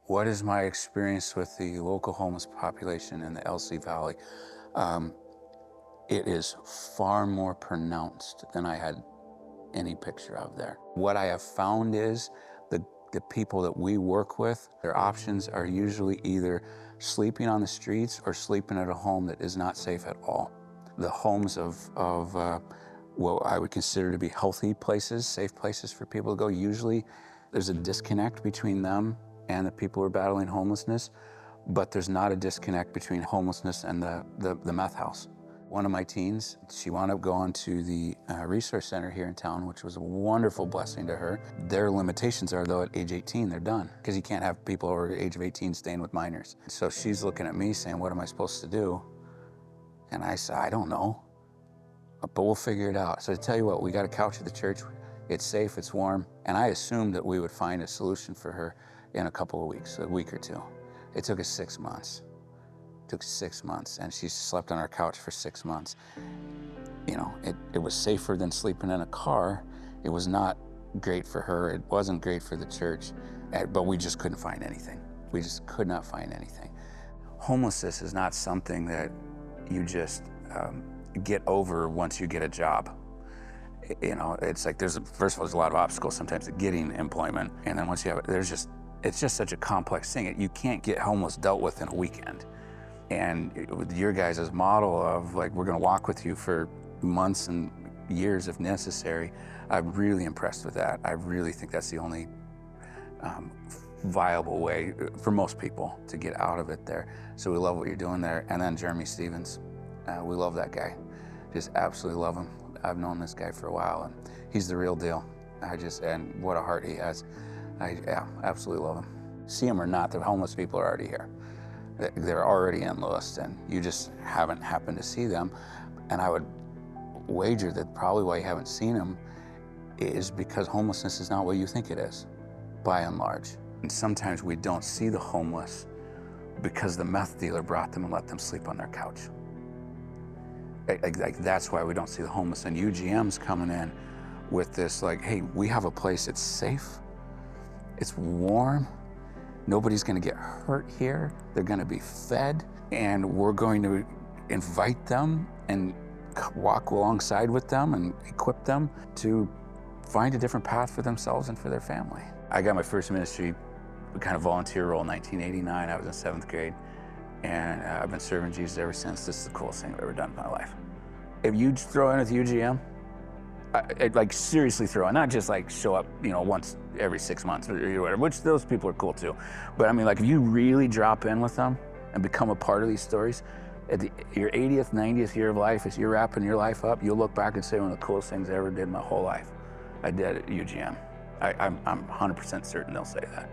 What is my experience with the local homeless population in the LC Valley? Um, it is far more pronounced than I had any picture of there. What I have found is the people that we work with, their options are usually either sleeping on the streets or sleeping at a home that is not safe at all. The homes of what I would consider to be healthy places, safe places for people to go, usually there's a disconnect between them and the people who are battling homelessness, but there's not a disconnect between homelessness and the meth house. One of my teens, she wound up going to the resource center here in town, which was a wonderful blessing to her. Their limitations are, though, at age 18, they're done, because you can't have people over the age of 18 staying with minors. So she's looking at me saying, what am I supposed to do? And I said, I don't know, but we'll figure it out. So to tell you what, we got a couch at the church. It's safe, it's warm, and I assumed that we would find a solution for her in a couple of weeks, a week or two. It took us 6 months. It took 6 months, and she slept on our couch for 6 months. You know, it was safer than sleeping in a car. It was not great for her. It wasn't great for the church, but we just couldn't find anything. We just could not find anything. Homelessness is not something that you just get over once you get a job. You know, it's like first of all, there's a lot of obstacles sometimes to getting employment, and then once you have it, it's just such a complex thing. You can't get homeless dealt with in a weekend. And with your guys' model of like, we're gonna walk with you for months and years if necessary, I'm really impressed with that. I really think that's the only viable way for most people to get out of it there. So we love what you're doing there. And then Jeremy Stevens, we love that guy. Just absolutely love him. I've known this guy for a while, and he's the real deal. And what a heart he has. Yeah, absolutely love him. See him or not, the homeless people are already here. They're already in Lewis, and you just haven't happened to see them. And I would wager that probably why you haven't seen them is because homelessness is not what you think it is, by and large. And sometimes we don't see the homeless because the meth dealer brought them and let them sleep on their couch. Like that's why we don't see the homeless. And UGM's coming in with this like, hey, we have a place that's safe, it's warm, nobody's gonna get hurt here, they're gonna be fed, and we're going to invite them and walk alongside with them and equip them to find a different path for themselves and for their family. I got my first ministry kind of volunteer role in 1989. I was in 7th grade. And I've been serving Jesus ever since. This is the coolest thing I've ever done in my life. If you throw in with UGM, I'd like seriously throw in, not just like show up, you know, once every 6 months or whatever, which those people are cool too. But I mean, like if you really drop in with them and become a part of these stories, at your 80th, 90th year of life, as you're wrapping your life up, you'll look back and say one of the coolest things I ever did in my whole life, I did at UGM. I'm 100% certain they'll say that.